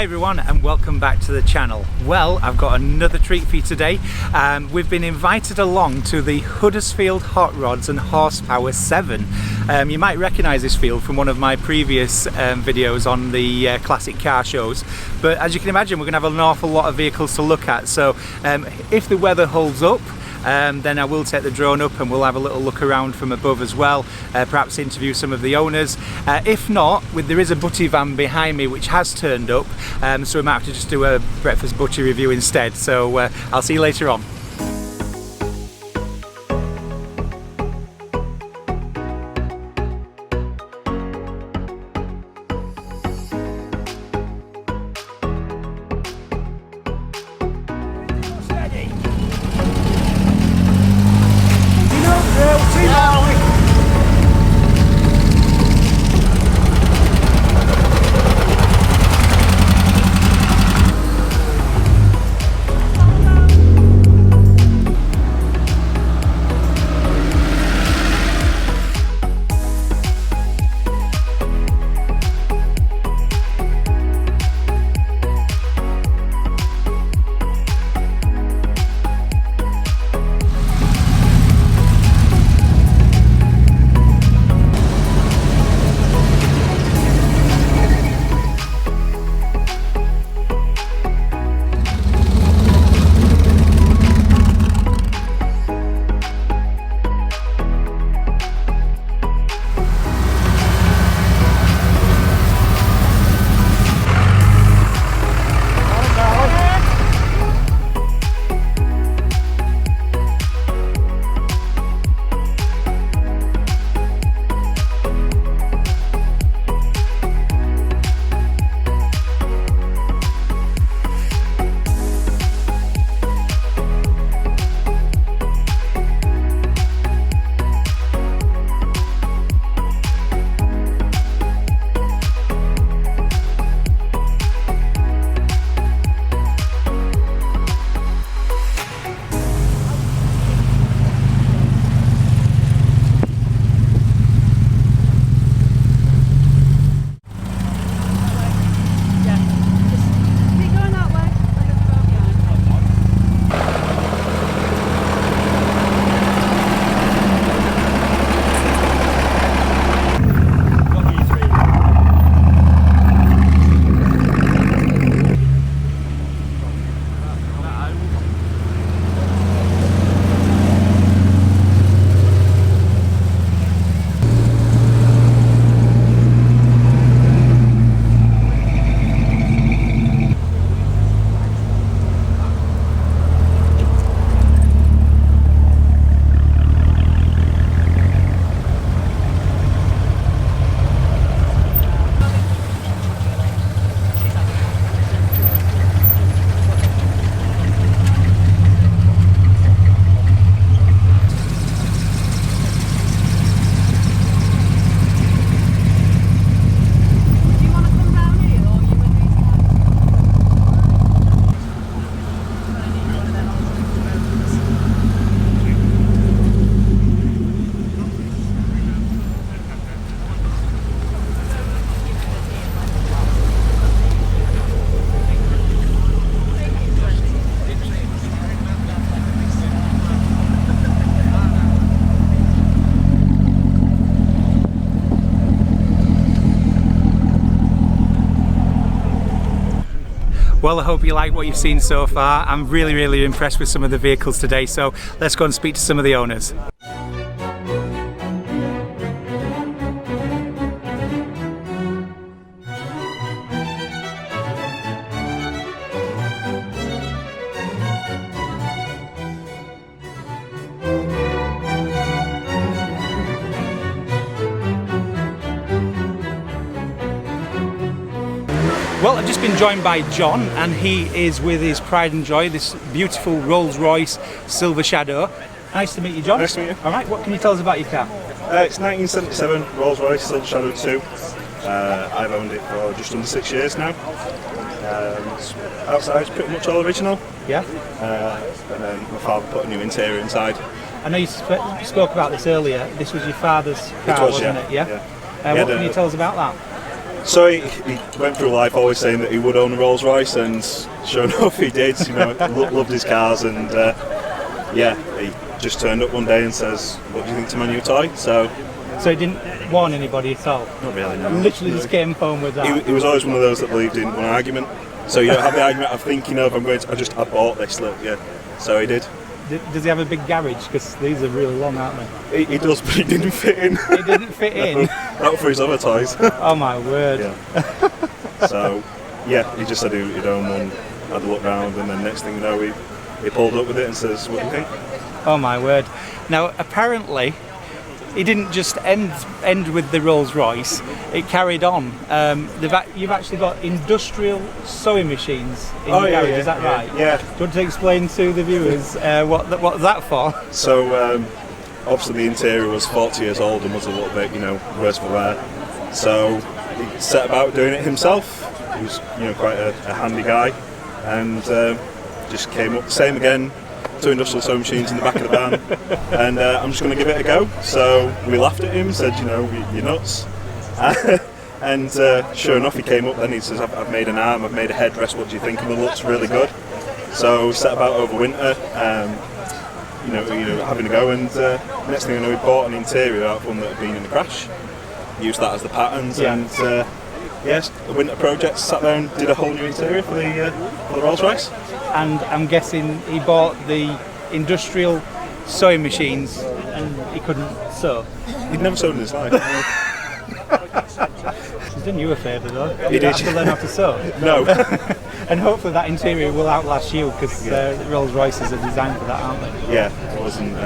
everyone and welcome back to the channel. Well, I've got another treat for you today. We've been invited along to the Huddersfield Hotrods and Horsepower 7. You might recognise this field from one of my previous videos on the classic car shows, but as you can imagine we're going to have an awful lot of vehicles to look at, so if the weather holds up, then I will take the drone up and we'll have a little look around from above as well, perhaps interview some of the owners. If not, there is a butty van behind me which has turned up, so we might have to just do a breakfast butty review instead, so I'll see you later on. Well, I hope you like what you've seen so far. I'm really impressed with some of the vehicles today, so let's go and speak to some of the owners. Well, I've just been joined by John and he is with his pride and joy, this beautiful Rolls-Royce Silver Shadow. Nice to meet you, John. Nice to meet you. Alright, what can you tell us about your car? It's 1977 Rolls-Royce Silver Shadow 2. I've owned it for just under 6 years now. Outside's pretty much all original. Yeah. And then my father put a new interior inside. I know you spoke about this earlier. This was your father's car, wasn't it? Yeah. What can you tell us about that? So he went through life always saying that he would own a Rolls-Royce, and sure enough he did. Loved his cars, and he just turned up one day and says, "What do you think to my new toy?" So he didn't warn anybody at all? Not really, no. Literally just came home with that? He was always one of those that believed in one argument. So you don't have the argument of thinking of, I bought this, look, yeah. So he did. Does he have a big garage? Because these are really long, aren't they? He does, but he didn't fit in. He didn't fit in? Not for his other toys. Oh my word. Yeah. So, yeah, he just said he'd own one, had a look round, and then next thing you know, he pulled up with it and says, "What do you think?" Oh my word. Now, apparently, he didn't just end with the Rolls-Royce, it carried on. You've actually got industrial sewing machines in the garage, is that right? Yeah. Do you want to explain to the viewers what that for? So, obviously the interior was 40 years old and was a little bit, worse for wear. So he set about doing it himself. He was, quite a handy guy, and just came up the same again. 2 industrial sewing machines in the back of the van, and I'm just going to give it a go. So we laughed at him, said, "You're nuts." And sure enough, he came up then. He says, "I've made an arm, I've made a headrest. What do you think of it? Looks really good." So we set about over winter, having a go. And next thing I know, we bought an interior out of one that had been in a crash. Used that as the patterns, and yes, the winter project. Sat there and did a whole new interior for the Rolls-Royce. And I'm guessing he bought the industrial sewing machines and he couldn't sew. He'd never sewn in his life. He's done you a favour though. He You did. have to learn how to sew. No. And hopefully that interior will outlast you, because Rolls-Royces are designed for that, aren't they? Yeah, it wasn't.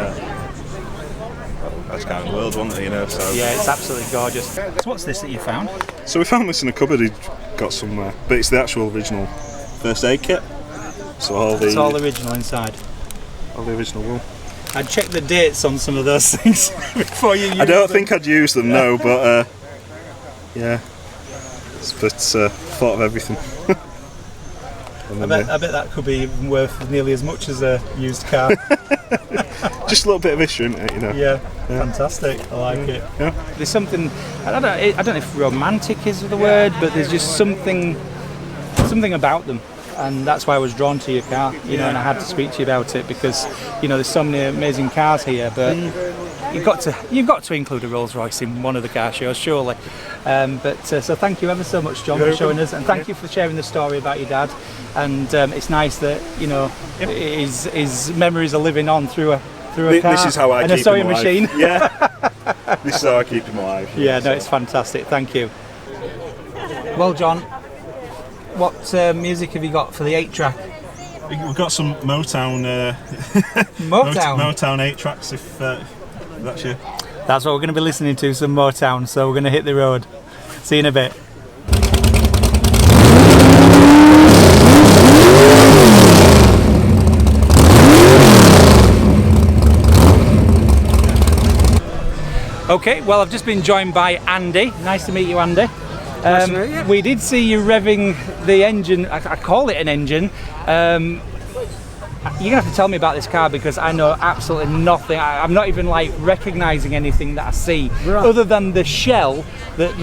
That's kind of the world, wasn't it? So. Yeah, it's absolutely gorgeous. So what's this that you found? So we found this in a cupboard he'd got somewhere, but it's the actual original first aid kit. So it's all original inside. All the original wool. I'd check the dates on some of those things before you use them. I don't think I'd use them, no, but yeah. But thought of everything. I bet that could be worth nearly as much as a used car. Just a little bit of history, isn't it? Yeah, fantastic. I like it. Yeah. There's something, I don't know if romantic is the word, but there's just something about them. And that's why I was drawn to your car, and I had to speak to you about it, because there's so many amazing cars here, but you've got to include a Rolls-Royce in one of the car shows, surely. So thank you ever so much, John, for showing us, and thank you for sharing the story about your dad. And it's nice that his memories are living on through a car. This is how I and keep a sewing him alive. machine. Yeah. This is how I keep him alive. Yeah, no, it's fantastic. Thank you. Well, John, what music have you got for the 8-track? We've got some Motown. Motown 8 tracks, if that's you. That's what we're going to be listening to, some Motown. So we're going to hit the road. See you in a bit. Okay, well, I've just been joined by Andy. Nice to meet you, Andy. Nice to meet you. We did see you revving the engine. I call it an engine. You're gonna have to tell me about this car, because I know absolutely nothing. I'm not even recognising anything that I see, other than the shell that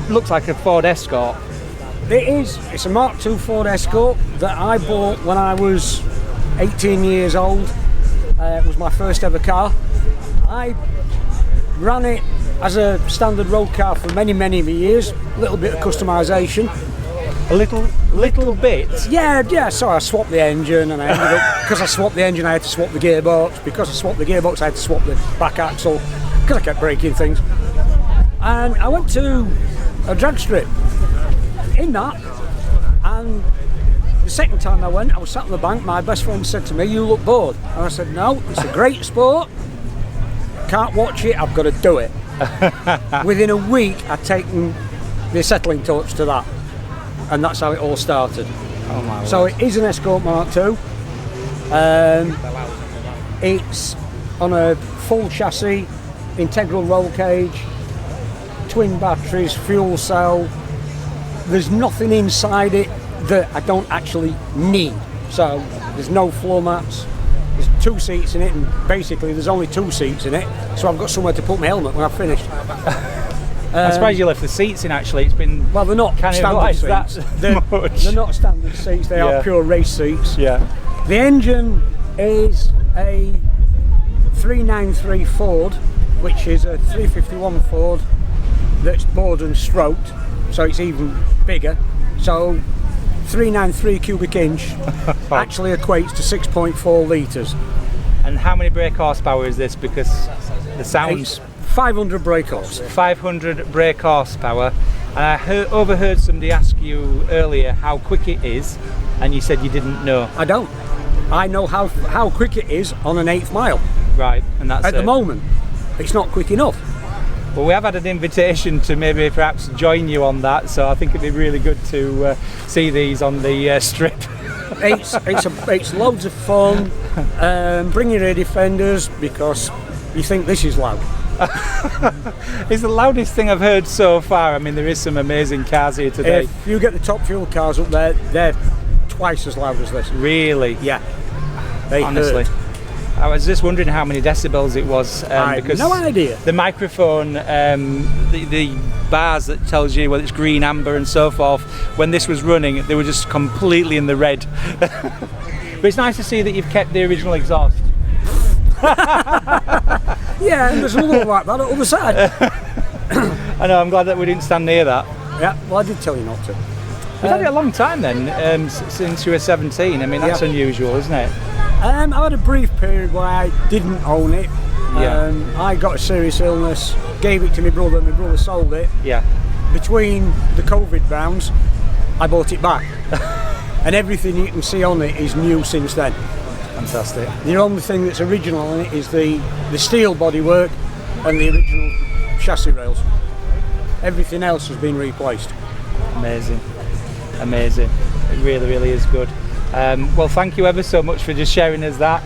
looks like a Ford Escort. It is. It's a Mark II Ford Escort that I bought when I was 18 years old. It was my first ever car. I ran it as a standard road car for many, many years. A little bit of customisation. A little bit? Yeah, so I swapped the engine, and I ended up, because I swapped the engine, I had to swap the gearbox. Because I swapped the gearbox, I had to swap the back axle, because I kept breaking things. And I went to a drag strip in that, and the second time I went, I was sat on the bank, my best friend said to me, "You look bored." And I said, "No, it's a great sport. Can't watch it, I've got to do it." Within a week, I'd taken the acetylene torch to that. And that's how it all started. Oh my so word. It is an Escort Mark II. It's on a full chassis, integral roll cage, twin batteries, fuel cell. There's nothing inside it that I don't actually need. So there's no floor mats. There's 2 seats in it, and basically there's only 2 seats in it. So I've got somewhere to put my helmet when I've finished. I'm surprised you left the seats in. Actually, it's been Well, they're not kind of standard like seats. that much. They're not standard seats. They Yeah. are pure race seats. Yeah. The engine is a 393 Ford, which is a 351 Ford that's bored and stroked, so it's even bigger. So 393 cubic inch actually equates to 6.4 litres. And how many brake horsepower is this? Because the sounds. It's 500 brake horse. 500 brake horsepower. And I overheard somebody ask you earlier how quick it is, and you said you didn't know. I don't. I know how quick it is on an 1/8 mile. Right, and that's At the moment, it's not quick enough. Well, we have had an invitation to maybe perhaps join you on that, so I think it'd be really good to see these on the strip. It's loads of fun. Bring your ear defenders because you think this is loud. It's the loudest thing I've heard so far. I mean, there is some amazing cars here today. If you get the top fuel cars up there, they're twice as loud as this. Really? Yeah. They Honestly. hurt. I was just wondering how many decibels it was. I have because no idea. The microphone, the bars that tells you whether it's green, amber and so forth, when this was running, they were just completely in the red. But it's nice to see that you've kept the original exhaust. Yeah, and there's another one like that on the other side. I know, I'm glad that we didn't stand near that. Yeah, well, I did tell you not to. We've had it a long time then, since you were 17. I mean, that's Yeah. unusual, isn't it? I had a brief period where I didn't own it. Yeah. I got a serious illness, gave it to my brother sold it. Yeah. Between the COVID rounds, I bought it back. And everything you can see on it is new since then. Fantastic. The only thing that's original on it is the steel bodywork and the original chassis rails. Everything else has been replaced. Amazing. Amazing. It really, really is good. Well, thank you ever so much for just sharing us that.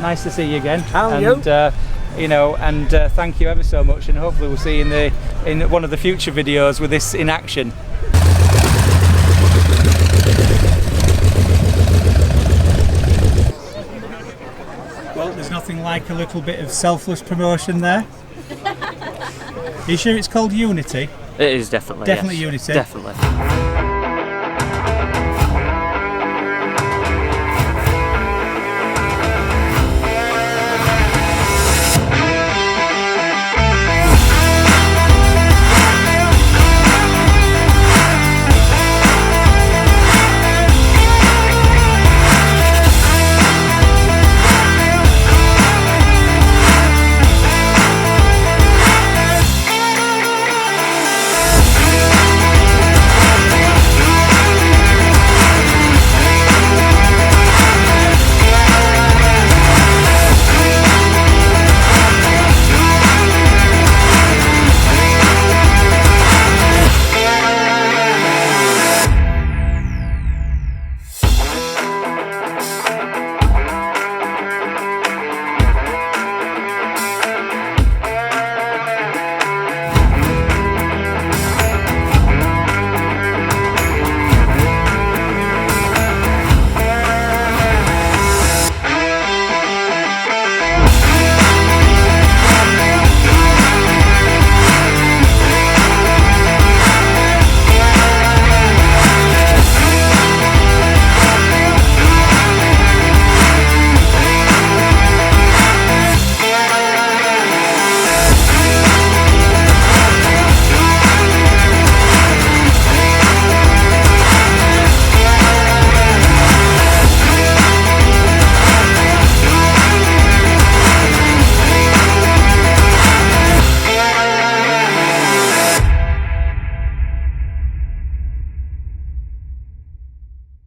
Nice to see you again. And thank you ever so much, and hopefully we'll see you in one of the future videos with this in action. Well, there's nothing like a little bit of selfless promotion there. Are you sure it's called Unity? It is definitely. Definitely yes. Unity. Definitely.